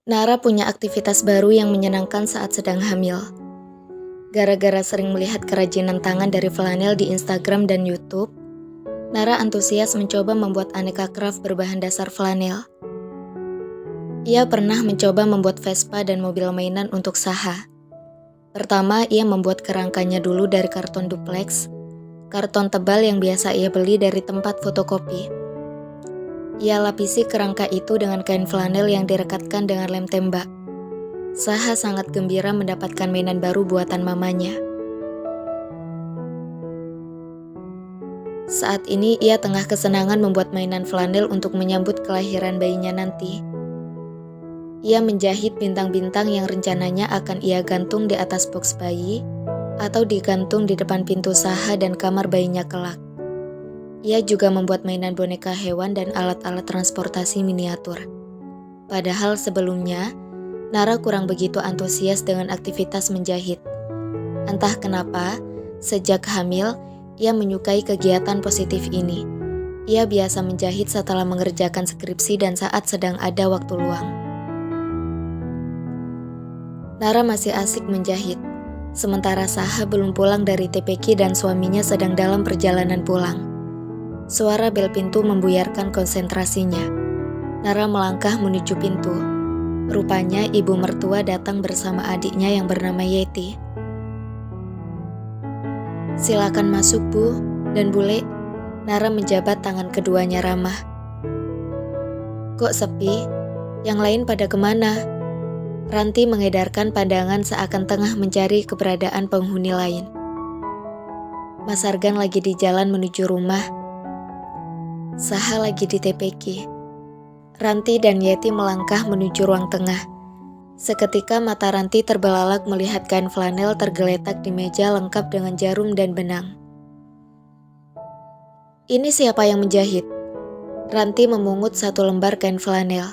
Nara punya aktivitas baru yang menyenangkan saat sedang hamil. Gara-gara sering melihat kerajinan tangan dari flanel di Instagram dan YouTube, Nara antusias mencoba membuat aneka craft berbahan dasar flanel. Ia pernah mencoba membuat Vespa dan mobil mainan untuk Saha. Pertama, ia membuat kerangkanya dulu dari karton duplex, karton tebal yang biasa ia beli dari tempat fotokopi. Ia lapisi kerangka itu dengan kain flanel yang direkatkan dengan lem tembak. Saha sangat gembira mendapatkan mainan baru buatan mamanya. Saat ini ia tengah kesenangan membuat mainan flanel untuk menyambut kelahiran bayinya nanti. Ia menjahit bintang-bintang yang rencananya akan ia gantung di atas box bayi atau digantung di depan pintu Saha dan kamar bayinya kelak. Ia juga membuat mainan boneka hewan dan alat-alat transportasi miniatur. Padahal sebelumnya, Nara kurang begitu antusias dengan aktivitas menjahit. Entah kenapa, sejak hamil, ia menyukai kegiatan positif ini. Ia biasa menjahit setelah mengerjakan skripsi dan saat sedang ada waktu luang. Nara masih asik menjahit, sementara Saha belum pulang dari TPQ dan suaminya sedang dalam perjalanan pulang. Suara bel pintu membuyarkan konsentrasinya. Nara melangkah menuju pintu. Rupanya ibu mertua datang bersama adiknya yang bernama Yeti. "Silakan masuk, Bu dan Bule." Nara menjabat tangan keduanya ramah. "Kok sepi? Yang lain pada kemana?" Ranti mengedarkan pandangan seakan tengah mencari keberadaan penghuni lain. "Mas Argan lagi di jalan menuju rumah. Saha lagi di TPQ." Ranti dan Yeti melangkah menuju ruang tengah. Seketika mata Ranti terbelalak melihat kain flanel tergeletak di meja lengkap dengan jarum dan benang. "Ini siapa yang menjahit?" Ranti memungut satu lembar kain flanel.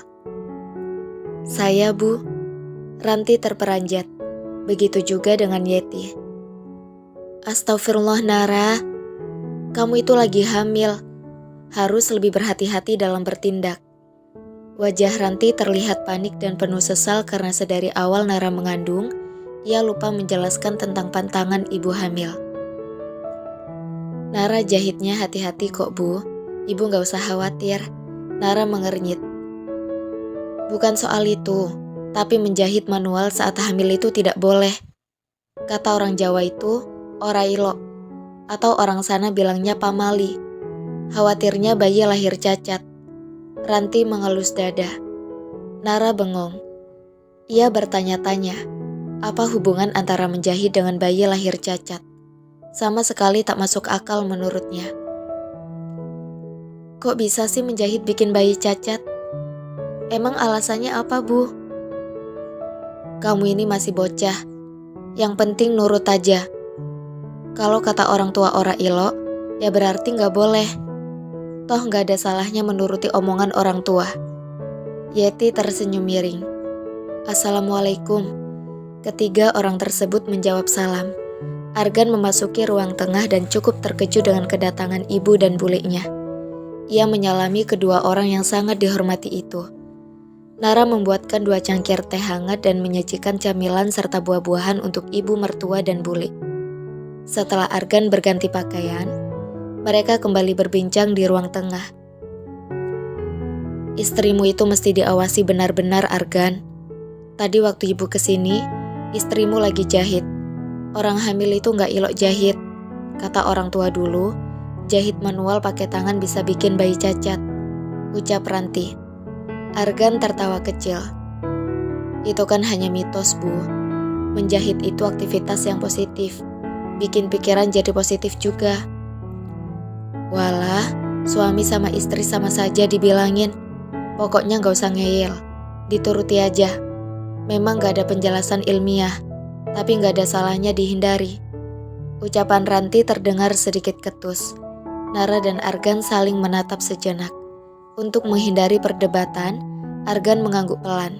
"Saya, Bu." Ranti terperanjat. Begitu juga dengan Yeti. "Astagfirullah Nara, kamu itu lagi hamil. Harus lebih berhati-hati dalam bertindak." Wajah Ranti terlihat panik dan penuh sesal karena sedari awal Nara mengandung, ia lupa menjelaskan tentang pantangan ibu hamil. "Nara jahitnya hati-hati kok, Bu. Ibu gak usah khawatir." Nara mengernyit. "Bukan soal itu, tapi menjahit manual saat hamil itu tidak boleh. Kata orang Jawa itu, ora ilo, atau orang sana bilangnya pamali. Khawatirnya bayi lahir cacat." Ranti mengelus dada. Nara bengong. Ia bertanya-tanya, apa hubungan antara menjahit dengan bayi lahir cacat? Sama sekali tak masuk akal menurutnya. "Kok bisa sih menjahit bikin bayi cacat? Emang alasannya apa, Bu?" "Kamu ini masih bocah. Yang penting nurut aja. Kalau kata orang tua ora ilo, ya berarti gak boleh. Toh gak ada salahnya menuruti omongan orang tua." Yeti tersenyum miring. "Assalamualaikum." Ketiga orang tersebut menjawab salam. Argan memasuki ruang tengah dan cukup terkejut dengan kedatangan ibu dan bulenya. Ia menyalami kedua orang yang sangat dihormati itu. Nara membuatkan 2 cangkir teh hangat dan menyajikan camilan serta buah-buahan untuk ibu mertua dan bule. Setelah Argan berganti pakaian, mereka kembali berbincang di ruang tengah. "Istrimu itu mesti diawasi benar-benar, Argan. Tadi waktu ibu kesini, istrimu lagi jahit. Orang hamil itu gak ilok jahit. Kata orang tua dulu, jahit manual pakai tangan bisa bikin bayi cacat," ucap Ranti. Argan tertawa kecil. "Itu kan hanya mitos, Bu. Menjahit itu aktivitas yang positif. Bikin pikiran jadi positif juga." "Walah, suami sama istri sama saja dibilangin. Pokoknya gak usah ngeyel. Dituruti aja. Memang gak ada penjelasan ilmiah, tapi gak ada salahnya dihindari." Ucapan Ranti terdengar sedikit ketus. Nara dan Argan saling menatap sejenak. Untuk menghindari perdebatan, Argan mengangguk pelan.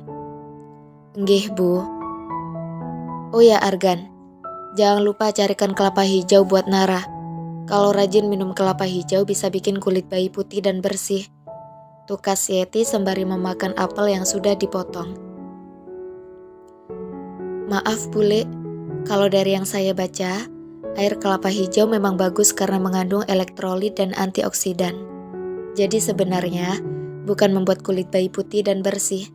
"Nggih, Bu." "Oh ya Argan, jangan lupa carikan kelapa hijau buat Nara. Kalau rajin minum kelapa hijau bisa bikin kulit bayi putih dan bersih," tukas Yeti sembari memakan apel yang sudah dipotong. Maaf bule, kalau dari yang saya baca, air kelapa hijau memang bagus karena mengandung elektrolit dan antioksidan. Jadi sebenarnya bukan membuat kulit bayi putih dan bersih,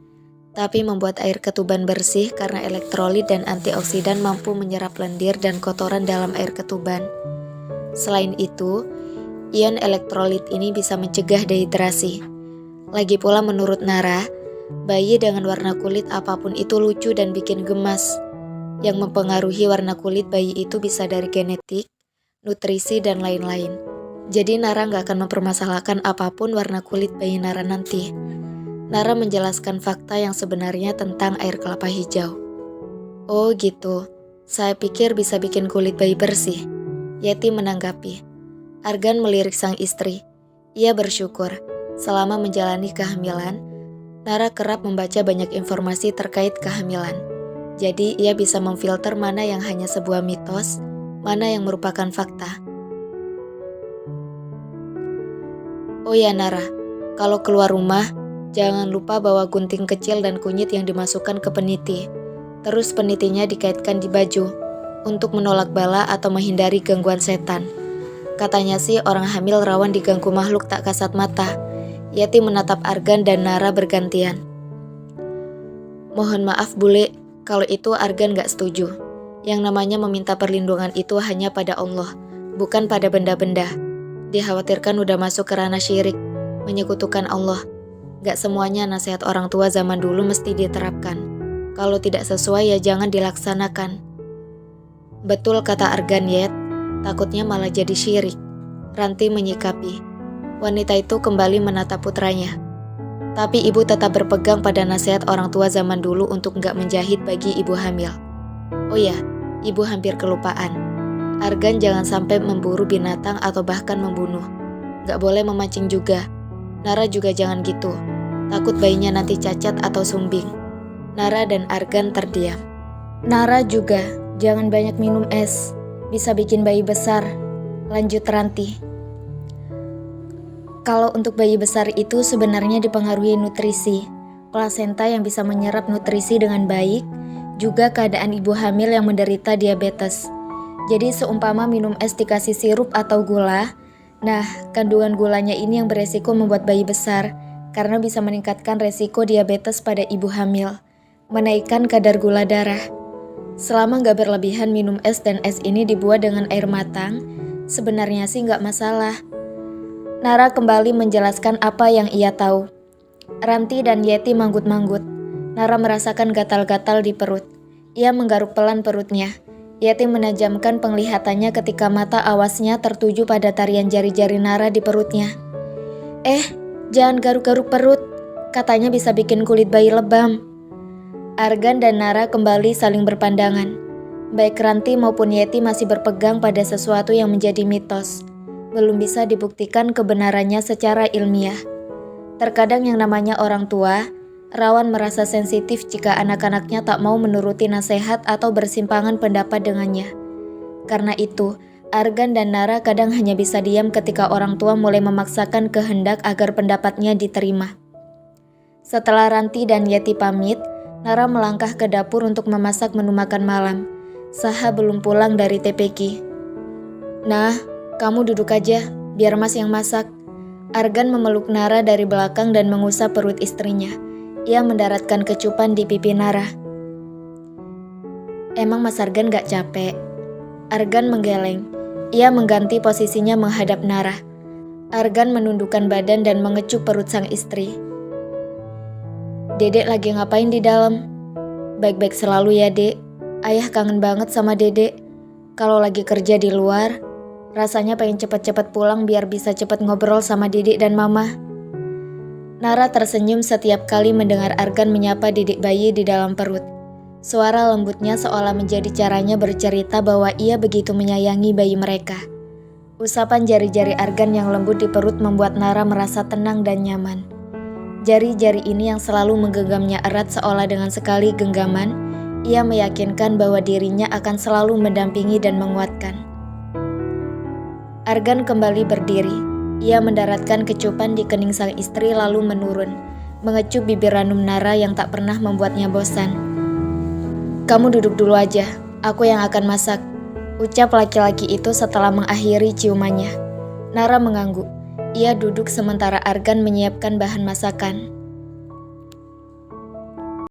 tapi membuat air ketuban bersih karena elektrolit dan antioksidan mampu menyerap lendir dan kotoran dalam air ketuban. Selain itu, ion elektrolit ini bisa mencegah dehidrasi. Lagi pula menurut Nara, bayi dengan warna kulit apapun itu lucu dan bikin gemas. Yang mempengaruhi warna kulit bayi itu bisa dari genetik, nutrisi, dan lain-lain. Jadi Nara nggak akan mempermasalahkan apapun warna kulit bayi Nara nanti. Nara menjelaskan fakta yang sebenarnya tentang air kelapa hijau. Oh gitu, saya pikir bisa bikin kulit bayi bersih. Yeti menanggapi. Argan melirik sang istri. Ia bersyukur, selama menjalani kehamilan, Nara kerap membaca banyak informasi terkait kehamilan. Jadi ia bisa memfilter mana yang hanya sebuah mitos, mana yang merupakan fakta. Oh ya Nara, kalau keluar rumah, jangan lupa bawa gunting kecil dan kunyit yang dimasukkan ke peniti. Terus penitinya dikaitkan di baju, untuk menolak bala atau menghindari gangguan setan. Katanya sih orang hamil rawan diganggu makhluk tak kasat mata. Yeti menatap Argan dan Nara bergantian. Mohon maaf bule, kalau itu Argan gak setuju. Yang namanya meminta perlindungan itu hanya pada Allah, bukan pada benda-benda. Dikhawatirkan udah masuk ke ranah syirik, menyekutukan Allah. Gak semuanya nasihat orang tua zaman dulu mesti diterapkan. Kalau tidak sesuai ya jangan dilaksanakan. Betul kata Argan Yet, takutnya malah jadi syirik. Ranti menyikapi. Wanita itu kembali menatap putranya. Tapi ibu tetap berpegang pada nasihat orang tua zaman dulu untuk gak menjahit bagi ibu hamil. Oh ya, ibu hampir kelupaan. Argan jangan sampai memburu binatang atau bahkan membunuh. Gak boleh memancing juga. Nara juga jangan gitu. Takut bayinya nanti cacat atau sumbing. Nara dan Argan terdiam. Nara juga, jangan banyak minum es. Bisa bikin bayi besar. Lanjut Ranti. Kalau untuk bayi besar itu sebenarnya dipengaruhi nutrisi. Plasenta yang bisa menyerap nutrisi dengan baik, juga keadaan ibu hamil yang menderita diabetes. Jadi seumpama minum es dikasih sirup atau gula, nah kandungan gulanya ini yang beresiko membuat bayi besar karena bisa meningkatkan resiko diabetes pada ibu hamil, menaikkan kadar gula darah. Selama nggak berlebihan minum es dan es ini dibuat dengan air matang, sebenarnya sih nggak masalah. Nara kembali menjelaskan apa yang ia tahu. Ranti dan Yeti manggut-manggut. Nara merasakan gatal-gatal di perut. Ia menggaruk pelan perutnya. Yeti menajamkan penglihatannya ketika mata awasnya tertuju pada tarian jari-jari Nara di perutnya. Jangan garuk-garuk perut. Katanya bisa bikin kulit bayi lebam. Argan dan Nara kembali saling berpandangan. Baik Ranti maupun Yeti masih berpegang pada sesuatu yang menjadi mitos. Belum bisa dibuktikan kebenarannya secara ilmiah. Terkadang yang namanya orang tua rawan merasa sensitif jika anak-anaknya tak mau menuruti nasihat atau bersimpangan pendapat dengannya. Karena itu, Argan dan Nara kadang hanya bisa diam ketika orang tua mulai memaksakan kehendak agar pendapatnya diterima. Setelah Ranti dan Yeti pamit, Nara melangkah ke dapur untuk memasak menu makan malam. Saha belum pulang dari TPQ. Nah, kamu duduk aja, biar Mas yang masak. Argan memeluk Nara dari belakang dan mengusap perut istrinya. Ia mendaratkan kecupan di pipi Nara. Emang Mas Argan gak capek? Argan menggeleng. Ia mengganti posisinya menghadap Nara. Argan menundukkan badan dan mengecup perut sang istri. Dedek lagi ngapain di dalam? Baik-baik selalu ya dek. Ayah kangen banget sama dedek. Kalau lagi kerja di luar, rasanya pengen cepet-cepet pulang biar bisa cepet ngobrol sama dedek dan mama. Nara tersenyum setiap kali mendengar Argan menyapa dedek bayi di dalam perut. Suara lembutnya seolah menjadi caranya bercerita bahwa ia begitu menyayangi bayi mereka. Usapan jari-jari Argan yang lembut di perut membuat Nara merasa tenang dan nyaman. Jari-jari ini yang selalu menggenggamnya erat seolah dengan sekali genggaman, ia meyakinkan bahwa dirinya akan selalu mendampingi dan menguatkan. Argan kembali berdiri. Ia mendaratkan kecupan di kening sang istri lalu menurun, mengecup bibir ranum Nara yang tak pernah membuatnya bosan. Kamu duduk dulu aja, aku yang akan masak. Ucap laki-laki itu setelah mengakhiri ciumannya. Nara mengangguk. Ia duduk sementara Argan menyiapkan bahan masakan.